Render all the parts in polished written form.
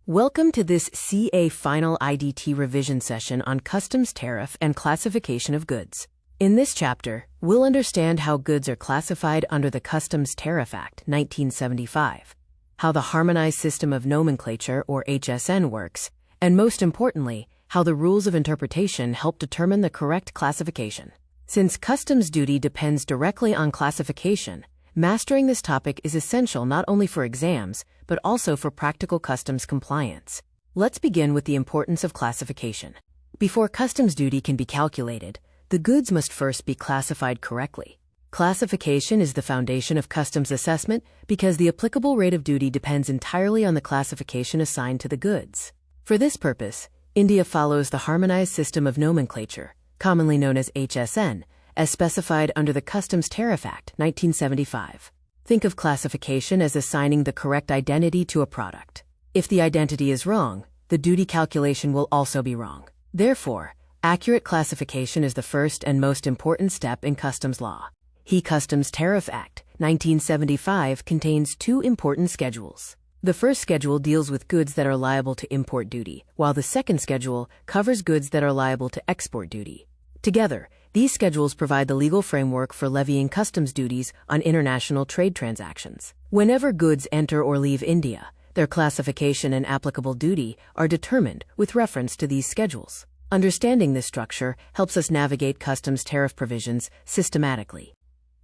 Welcome to this CA Final IDT revision session on customs tariff and classification of goods. In this chapter, we'll understand how goods are classified under the Customs Tariff Act 1975, how the Harmonized System of Nomenclature or HSN works, and most importantly, how the rules of interpretation help determine the correct classification. Since customs duty depends directly on classification, mastering this topic is essential not only for exams, but also for practical customs compliance. Let's begin with the importance of classification. Before customs duty can be calculated, the goods must first be classified correctly. Classification is the foundation of customs assessment because the applicable rate of duty depends entirely on the classification assigned to the goods. For this purpose, India follows the Harmonized System of Nomenclature, commonly known as HSN, as specified under the Customs Tariff Act 1975. Think of classification as assigning the correct identity to a product. If the identity is wrong, the duty calculation will also be wrong. Therefore, accurate classification is the first and most important step in customs law. The Customs Tariff Act 1975 contains two important schedules. The first schedule deals with goods that are liable to import duty, while the second schedule covers goods that are liable to export duty. Together, these schedules provide the legal framework for levying customs duties on international trade transactions. Whenever goods enter or leave India, their classification and applicable duty are determined with reference to these schedules. Understanding this structure helps us navigate customs tariff provisions systematically.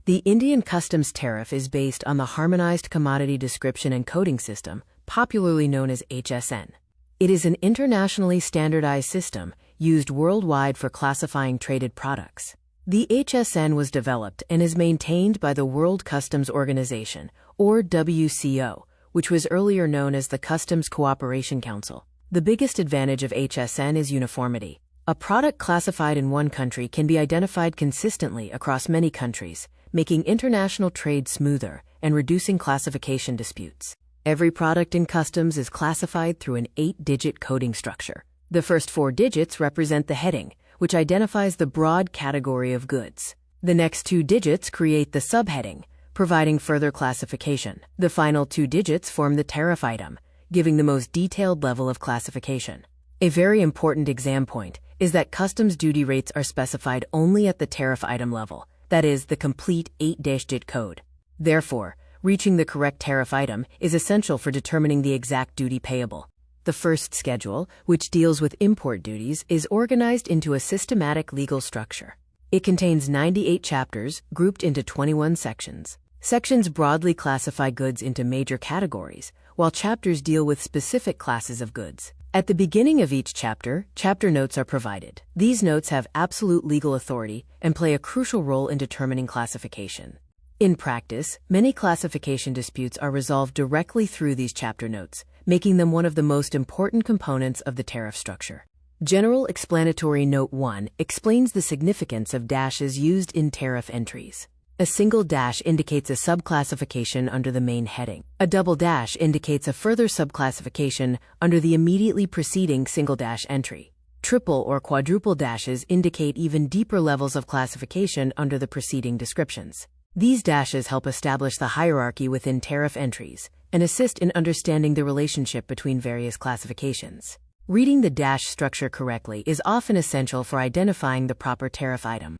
The Indian customs tariff is based on the Harmonized Commodity Description and Coding System, popularly known as HSN. It is an internationally standardized system used worldwide for classifying traded products. The HSN was developed and is maintained by the World Customs Organization, or WCO, which was earlier known as the Customs Cooperation Council. The biggest advantage of HSN is uniformity. A product classified in one country can be identified consistently across many countries, making international trade smoother and reducing classification disputes. Every product in customs is classified through an 8-digit coding structure. The first 4 digits represent the heading, which identifies the broad category of goods. The next 2 digits create the subheading, providing further classification. The final 2 digits form the tariff item, giving the most detailed level of classification. A very important exam point is that customs duty rates are specified only at the tariff item level, that is, the complete 8-digit code. Therefore, reaching the correct tariff item is essential for determining the exact duty payable. The first schedule, which deals with import duties, is organized into a systematic legal structure. It contains 98 chapters grouped into 21 sections. Sections broadly classify goods into major categories, while chapters deal with specific classes of goods. At the beginning of each chapter, chapter notes are provided. These notes have absolute legal authority and play a crucial role in determining classification. In practice, many classification disputes are resolved directly through these chapter notes, making them one of the most important components of the tariff structure. General Explanatory Note 1 explains the significance of dashes used in tariff entries. A single dash indicates a subclassification under the main heading. A double dash indicates a further subclassification under the immediately preceding single dash entry. Triple or quadruple dashes indicate even deeper levels of classification under the preceding descriptions. These dashes help establish the hierarchy within tariff entries and assist in understanding the relationship between various classifications. Reading the dash structure correctly is often essential for identifying the proper tariff item.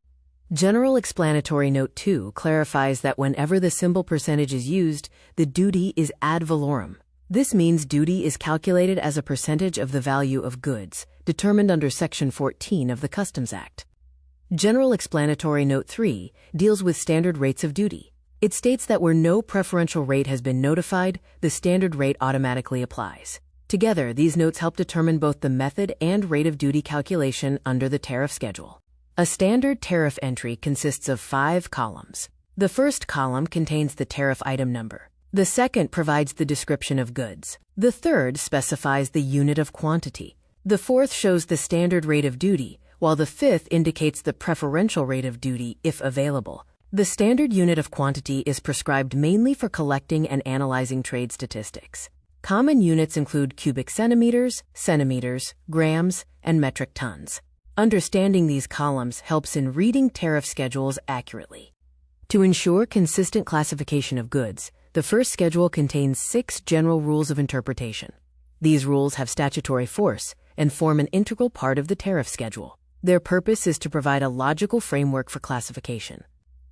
General Explanatory Note 2 clarifies that whenever the symbol percentage is used, the duty is ad valorem. This means duty is calculated as a percentage of the value of goods, determined under Section 14 of the Customs Act. General Explanatory Note 3 deals with standard rates of duty. It states that where no preferential rate has been notified, the standard rate automatically applies. Together, these notes help determine both the method and rate of duty calculation under the tariff schedule. A standard tariff entry consists of 5 columns. The first column contains the tariff item number. The second provides the description of goods. The third specifies the unit of quantity. The fourth shows the standard rate of duty, while the fifth indicates the preferential rate of duty if available. The standard unit of quantity is prescribed mainly for collecting and analyzing trade statistics. Common units include cubic centimeters, centimeters, grams, and metric tons. Understanding these columns helps in reading tariff schedules accurately. To ensure consistent classification of goods, the first schedule contains 6 general rules of interpretation. These rules have statutory force and form an integral part of the tariff schedule. Their purpose is to provide a logical framework for classification.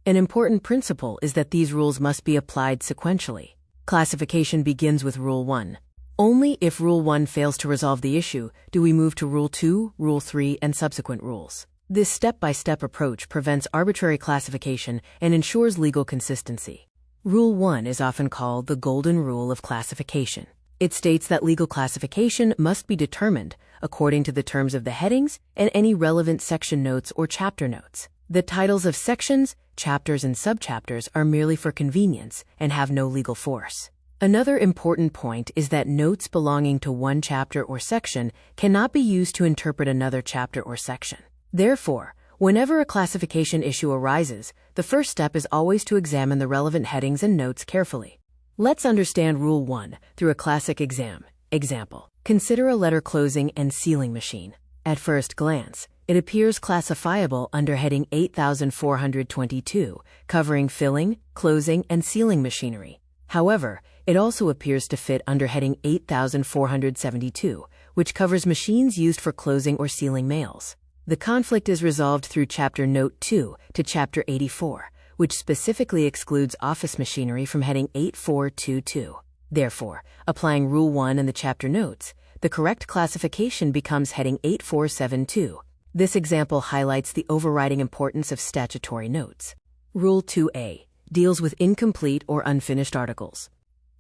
An important principle is that these rules must be applied sequentially. Classification begins with Rule 1. Only if Rule 1 fails to resolve the issue do we move to Rule 2, Rule 3, and subsequent rules. This step-by-step approach prevents arbitrary classification and ensures legal consistency. Rule 1 is often called the golden rule of classification. It states that legal classification must be determined according to the terms of the headings and any relevant section notes or chapter notes. The titles of sections, chapters, and subchapters are merely for convenience and have no legal force. Another important point is that notes belonging to one chapter or section cannot be used to interpret another chapter or section. Therefore, whenever a classification issue arises, the first step is always to examine the relevant headings and notes carefully. Let's understand Rule 1 through a classic example. Consider a letter closing and sealing machine. At first glance, it appears classifiable under heading 8422, covering filling, closing, and sealing machinery. However, it also appears to fit under heading 8472, which covers machines used for closing or sealing mails. The conflict is resolved through Chapter Note 2 to Chapter 84, which specifically excludes office machinery from heading 8422. Therefore, applying Rule 1 in the chapter notes, the correct classification becomes heading 8472. This example highlights the overriding importance of statutory notes. Rule 2A deals with incomplete or unfinished articles.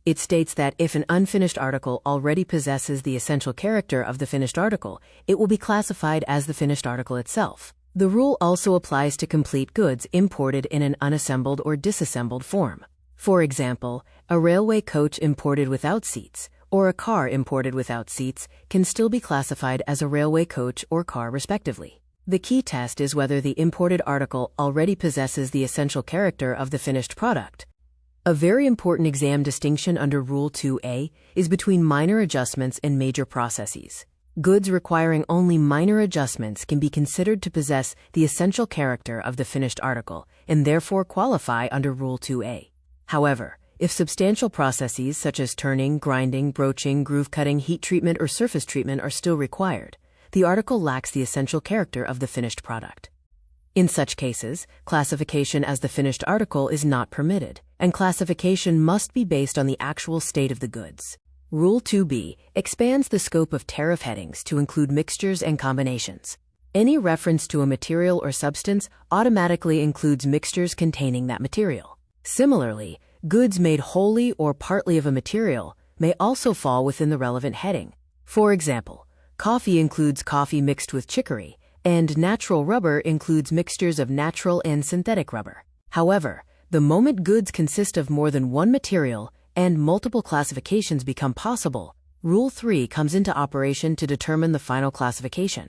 It states that if an unfinished article already possesses the essential character of the finished article, it will be classified as the finished article itself. The rule also applies to complete goods imported in an unassembled or disassembled form. For example, a railway coach imported without seats or a car imported without seats can still be classified as a railway coach or car respectively. The key test is whether the imported article already possesses the essential character of the finished product. A very important exam distinction under Rule 2A is between minor adjustments and major processes. Goods requiring only minor adjustments can be considered to possess the essential character of the finished article and therefore qualify under Rule 2A. However, if substantial processes such as turning, grinding, broaching, groove cutting, heat treatment, or surface treatment are still required, the article lacks the essential character of the finished product. In such cases, classification as the finished article is not permitted, and classification must be based on the actual state of the goods. Rule 2B expands the scope of tariff headings to include mixtures and combinations. Any reference to a material or substance automatically includes mixtures containing that material. Similarly, goods made wholly or partly of a material may also fall within the relevant heading. For example, coffee includes coffee mixed with chicory, and natural rubber includes mixtures of natural and synthetic rubber. However, the moment goods consist of more than one material and multiple classifications become possible, Rule 3 comes into operation to determine the final classification.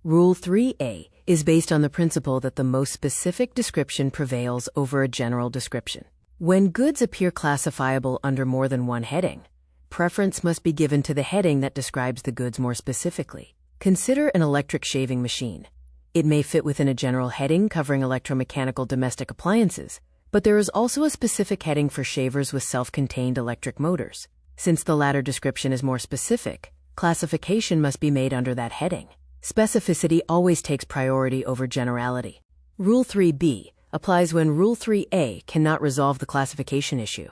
Rule 3A is based on the principle that the most specific description prevails over a general description. When goods appear classifiable under more than one heading, preference must be given to the heading that describes the goods more specifically. Consider an electric shaving machine. It may fit within a general heading covering electromechanical domestic appliances, but there is also a specific heading for shavers with self-contained electric motors. Since the latter description is more specific, classification must be made under that heading. Specificity always takes priority over generality. Rule 3B applies when Rule 3A cannot resolve the classification issue.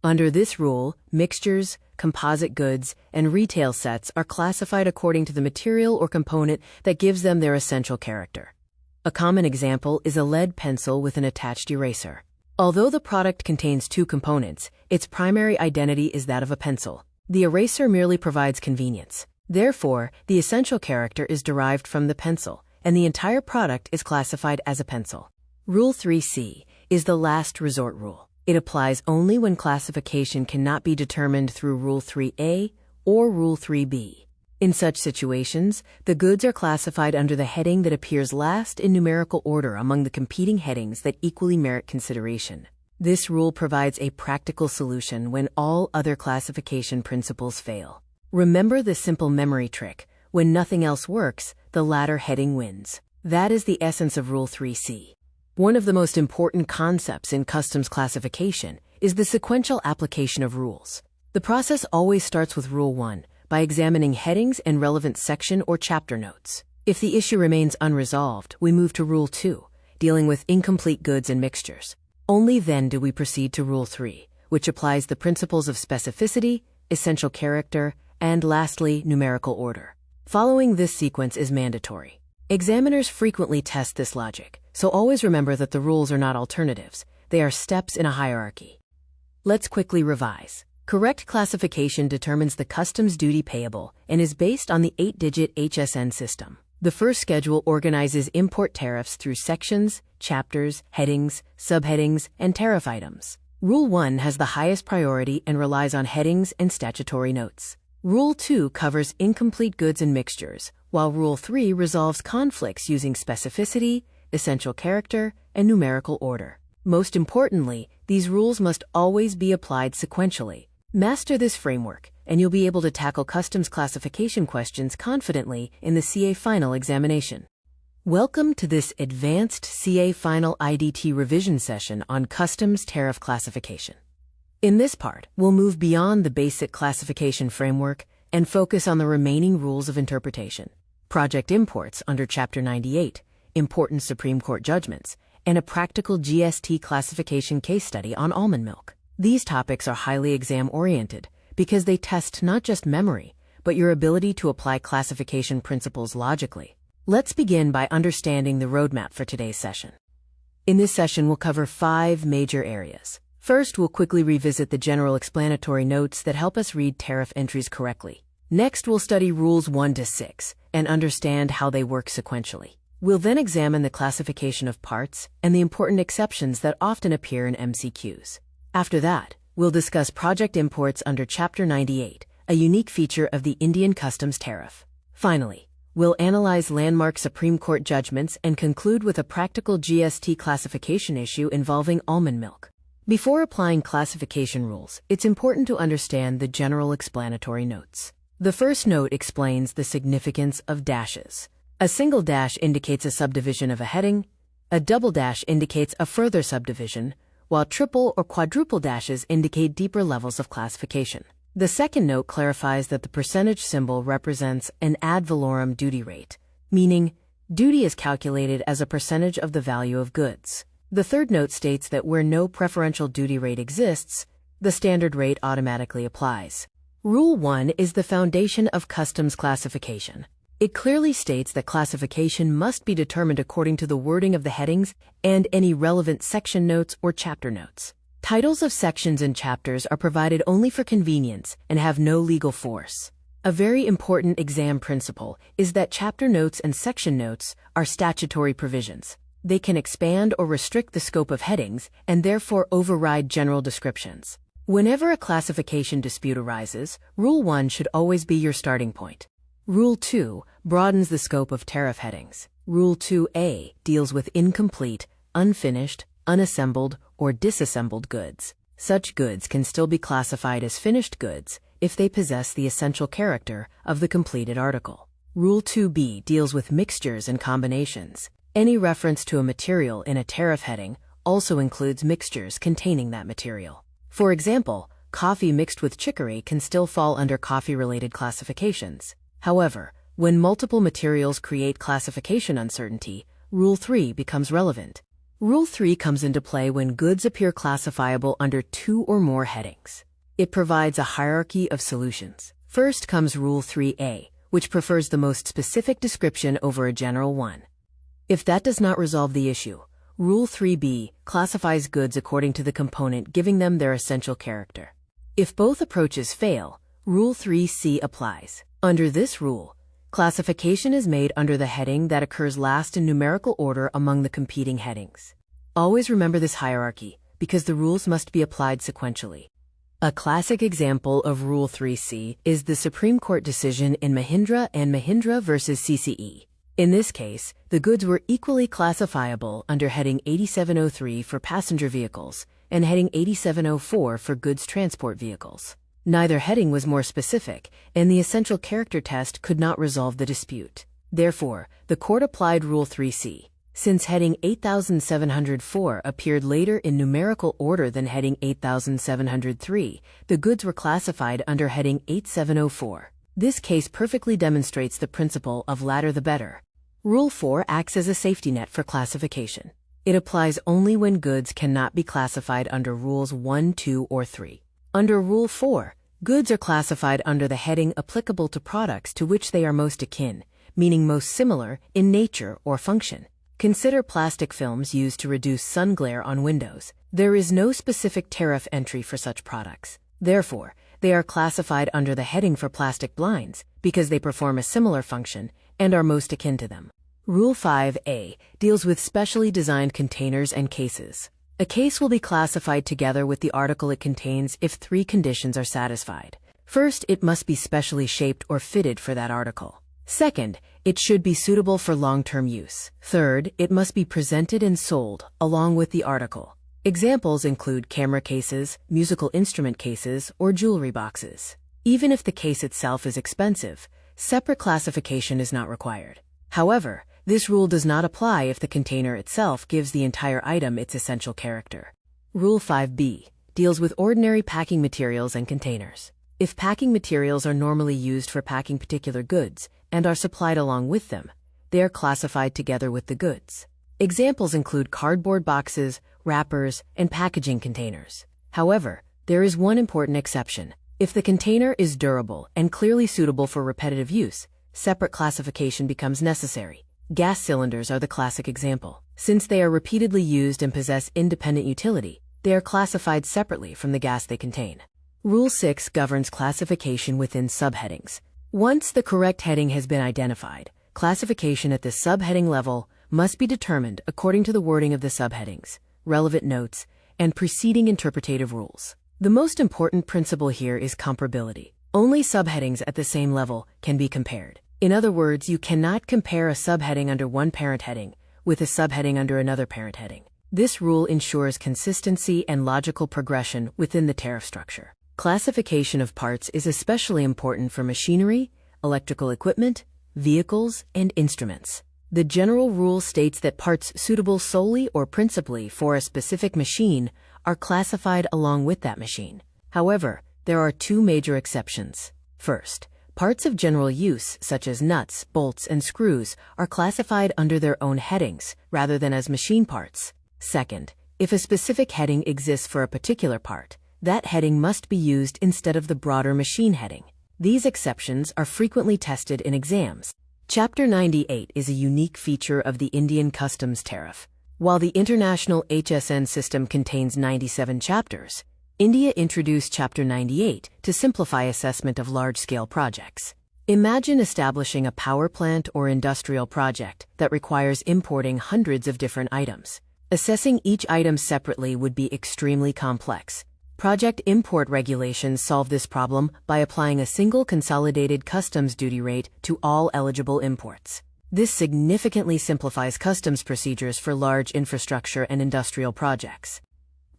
Under this rule, mixtures, composite goods, and retail sets are classified according to the material or component that gives them their essential character. A common example is a lead pencil with an attached eraser. Although the product contains two components, its primary identity is that of a pencil. The eraser merely provides convenience. Therefore, the essential character is derived from the pencil, and the entire product is classified as a pencil. Rule 3C is the last resort rule. It applies only when classification cannot be determined through Rule 3A or Rule 3B. In such situations, the goods are classified under the heading that appears last in numerical order among the competing headings that equally merit consideration. This rule provides a practical solution when all other classification principles fail. Remember the simple memory trick: when nothing else works, the latter heading wins. That is the essence of Rule 3C. One of the most important concepts in customs classification is the sequential application of rules. The process always starts with Rule 1, by examining headings and relevant section or chapter notes. If the issue remains unresolved, we move to Rule 2, dealing with incomplete goods and mixtures. Only then do we proceed to Rule 3, which applies the principles of specificity, essential character, and lastly, numerical order. Following this sequence is mandatory. Examiners frequently test this logic, so always remember that the rules are not alternatives. They are steps in a hierarchy. Let's quickly revise. Correct classification determines the customs duty payable and is based on the 8-digit HSN system. The first schedule organizes import tariffs through sections, chapters, headings, subheadings, and tariff items. Rule 1 has the highest priority and relies on headings and statutory notes. Rule 2 covers incomplete goods and mixtures, while Rule 3 resolves conflicts using specificity, essential character, and numerical order. Most importantly, these rules must always be applied sequentially. Master this framework, and you'll be able to tackle customs classification questions confidently in the CA Final examination. Welcome to this advanced CA Final IDT revision session on customs tariff classification. In this part, we'll move beyond the basic classification framework and focus on the remaining rules of interpretation, project imports under Chapter 98, important Supreme Court judgments, and a practical GST classification case study on almond milk. These topics are highly exam-oriented because they test not just memory, but your ability to apply classification principles logically. Let's begin by understanding the roadmap for today's session. In this session, we'll cover 5 major areas. First, we'll quickly revisit the general explanatory notes that help us read tariff entries correctly. Next, we'll study Rules 1 to 6 and understand how they work sequentially. We'll then examine the classification of parts and the important exceptions that often appear in MCQs. After that, we'll discuss project imports under Chapter 98, a unique feature of the Indian customs tariff. Finally, we'll analyze landmark Supreme Court judgments and conclude with a practical GST classification issue involving almond milk. Before applying classification rules, it's important to understand the general explanatory notes. The first note explains the significance of dashes. A single dash indicates a subdivision of a heading, a double dash indicates a further subdivision, while triple or quadruple dashes indicate deeper levels of classification. The second note clarifies that the percentage symbol represents an ad valorem duty rate, meaning duty is calculated as a percentage of the value of goods. The third note states that where no preferential duty rate exists, the standard rate automatically applies. Rule 1 is the foundation of customs classification. It clearly states that classification must be determined according to the wording of the headings and any relevant section notes or chapter notes. Titles of sections and chapters are provided only for convenience and have no legal force. A very important exam principle is that chapter notes and section notes are statutory provisions. They can expand or restrict the scope of headings and therefore override general descriptions. Whenever a classification dispute arises, Rule 1 should always be your starting point. Rule 2 broadens the scope of tariff headings. Rule 2A deals with incomplete, unfinished, unassembled, or disassembled goods. Such goods can still be classified as finished goods if they possess the essential character of the completed article. Rule 2B deals with mixtures and combinations. Any reference to a material in a tariff heading also includes mixtures containing that material. For example, coffee mixed with chicory can still fall under coffee-related classifications. However, when multiple materials create classification uncertainty, Rule 3 becomes relevant. Rule 3 comes into play when goods appear classifiable under 2 or more headings. It provides a hierarchy of solutions. First comes Rule 3A, which prefers the most specific description over a general one. If that does not resolve the issue, Rule 3B classifies goods according to the component giving them their essential character. If both approaches fail, Rule 3C applies. Under this rule, classification is made under the heading that occurs last in numerical order among the competing headings. Always remember this hierarchy, because the rules must be applied sequentially. A classic example of Rule 3C is the Supreme Court decision in Mahindra and Mahindra versus CCE. In this case, the goods were equally classifiable under heading 8703 for passenger vehicles and heading 8704 for goods transport vehicles. Neither heading was more specific, and the essential character test could not resolve the dispute. Therefore, the court applied Rule 3C. Since heading 8704 appeared later in numerical order than heading 8703, the goods were classified under heading 8704. This case perfectly demonstrates the principle of latter the better. Rule 4 acts as a safety net for classification. It applies only when goods cannot be classified under Rules 1, 2, or 3. Under Rule 4, goods are classified under the heading applicable to products to which they are most akin, meaning most similar in nature or function. Consider plastic films used to reduce sun glare on windows. There is no specific tariff entry for such products. Therefore, they are classified under the heading for plastic blinds because they perform a similar function and are most akin to them. Rule 5a deals with specially designed containers and cases. A case will be classified together with the article it contains if 3 conditions are satisfied. First, it must be specially shaped or fitted for that article. Second, it should be suitable for long-term use. Third, it must be presented and sold along with the article. Examples include camera cases, musical instrument cases, or jewelry boxes. Even if the case itself is expensive, separate classification is not required. However, this rule does not apply if the container itself gives the entire item its essential character. Rule 5b deals with ordinary packing materials and containers. If packing materials are normally used for packing particular goods and are supplied along with them, they are classified together with the goods. Examples include cardboard boxes, wrappers, and packaging containers. However, there is one important exception. If the container is durable and clearly suitable for repetitive use, separate classification becomes necessary. Gas cylinders are the classic example. Since they are repeatedly used and possess independent utility, they are classified separately from the gas they contain. Rule 6 governs classification within subheadings. Once the correct heading has been identified, classification at the subheading level must be determined according to the wording of the subheadings, relevant notes, and preceding interpretative rules. The most important principle here is comparability. Only subheadings at the same level can be compared. In other words, you cannot compare a subheading under one parent heading with a subheading under another parent heading. This rule ensures consistency and logical progression within the tariff structure. Classification of parts is especially important for machinery, electrical equipment, vehicles, and instruments. The general rule states that parts suitable solely or principally for a specific machine are classified along with that machine. However, there are 2 major exceptions. First, parts of general use, such as nuts, bolts, and screws, are classified under their own headings, rather than as machine parts. Second, if a specific heading exists for a particular part, that heading must be used instead of the broader machine heading. These exceptions are frequently tested in exams. Chapter 98 is a unique feature of the Indian customs tariff. While the international HSN system contains 97 chapters, India introduced Chapter 98 to simplify assessment of large-scale projects. Imagine establishing a power plant or industrial project that requires importing hundreds of different items. Assessing each item separately would be extremely complex. Project import regulations solve this problem by applying a single consolidated customs duty rate to all eligible imports. This significantly simplifies customs procedures for large infrastructure and industrial projects.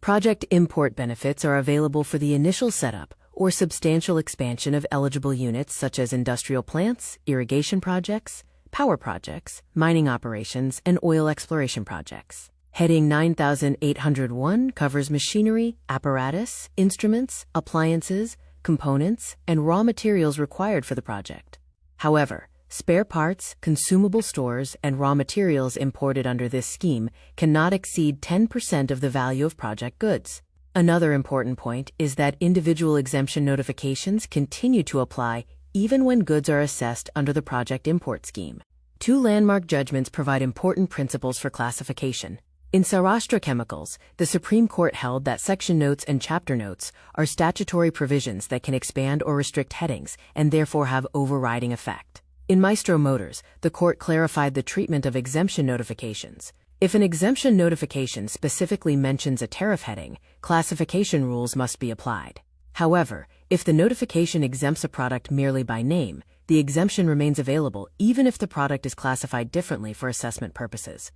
Project import benefits are available for the initial setup or substantial expansion of eligible units such as industrial plants, irrigation projects, power projects, mining operations, and oil exploration projects. Heading 9801 covers machinery, apparatus, instruments, appliances, components, and raw materials required for the project. However, spare parts, consumable stores, and raw materials imported under this scheme cannot exceed 10% of the value of project goods. Another important point is that individual exemption notifications continue to apply even when goods are assessed under the project import scheme. 2 landmark judgments provide important principles for classification. In Saurashtra Chemicals, the Supreme Court held that section notes and chapter notes are statutory provisions that can expand or restrict headings and therefore have overriding effect. In Maestro Motors, the court clarified the treatment of exemption notifications. If an exemption notification specifically mentions a tariff heading, classification rules must be applied. However, if the notification exempts a product merely by name, the exemption remains available even if the product is classified differently for assessment purposes.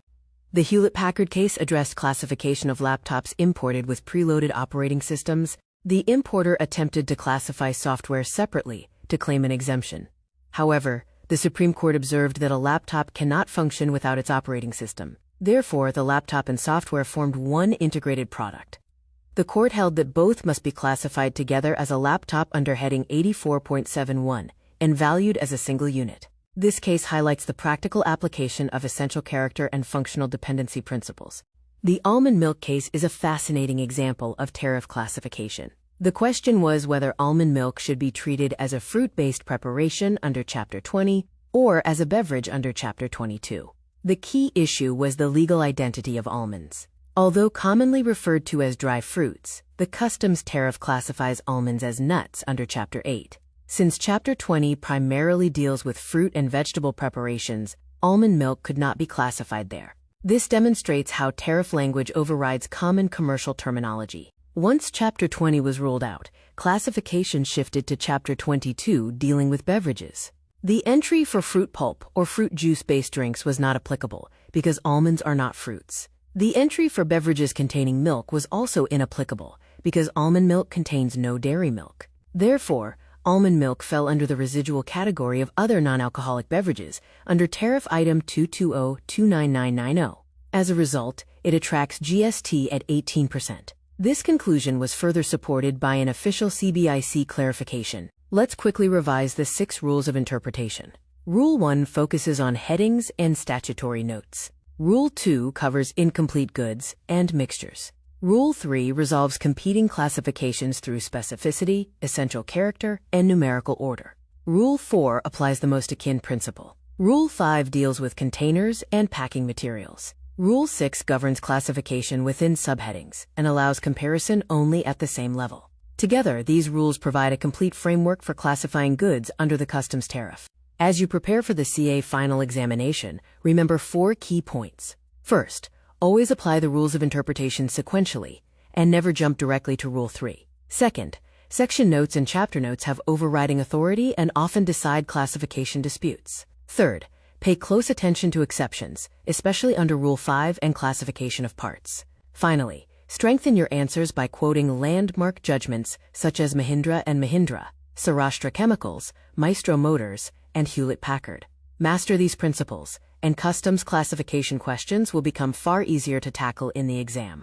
The Hewlett Packard case addressed classification of laptops imported with preloaded operating systems. The importer attempted to classify software separately to claim an exemption. However, the Supreme Court observed that a laptop cannot function without its operating system. Therefore, the laptop and software formed one integrated product. The court held that both must be classified together as a laptop under heading 84.71 and valued as a single unit. This case highlights the practical application of essential character and functional dependency principles. The almond milk case is a fascinating example of tariff classification. The question was whether almond milk should be treated as a fruit-based preparation under Chapter 20 or as a beverage under Chapter 22. The key issue was the legal identity of almonds. Although commonly referred to as dry fruits, the customs tariff classifies almonds as nuts under Chapter 8. Since Chapter 20 primarily deals with fruit and vegetable preparations, almond milk could not be classified there. This demonstrates how tariff language overrides common commercial terminology. Once Chapter 20 was ruled out, classification shifted to Chapter 22 dealing with beverages. The entry for fruit pulp or fruit juice-based drinks was not applicable because almonds are not fruits. The entry for beverages containing milk was also inapplicable because almond milk contains no dairy milk. Therefore, almond milk fell under the residual category of other non-alcoholic beverages under Tariff Item 220-29990. As a result, it attracts GST at 18%. This conclusion was further supported by an official CBIC clarification. Let's quickly revise the 6 rules of interpretation. Rule 1 focuses on headings and statutory notes. Rule 2 covers incomplete goods and mixtures. Rule 3 resolves competing classifications through specificity, essential character, and numerical order. Rule 4 applies the most akin principle. Rule 5 deals with containers and packing materials. Rule 6 governs classification within subheadings and allows comparison only at the same level. Together, these rules provide a complete framework for classifying goods under the customs tariff. As you prepare for the CA final examination, remember 4 key points. First, always apply the rules of interpretation sequentially and never jump directly to Rule 3. Second, section notes and chapter notes have overriding authority and often decide classification disputes. Third, pay close attention to exceptions, especially under Rule 5 and classification of parts. Finally, strengthen your answers by quoting landmark judgments such as Mahindra and Mahindra, Saurashtra Chemicals, Maestro Motors, and Hewlett Packard. Master these principles, and customs classification questions will become far easier to tackle in the exam.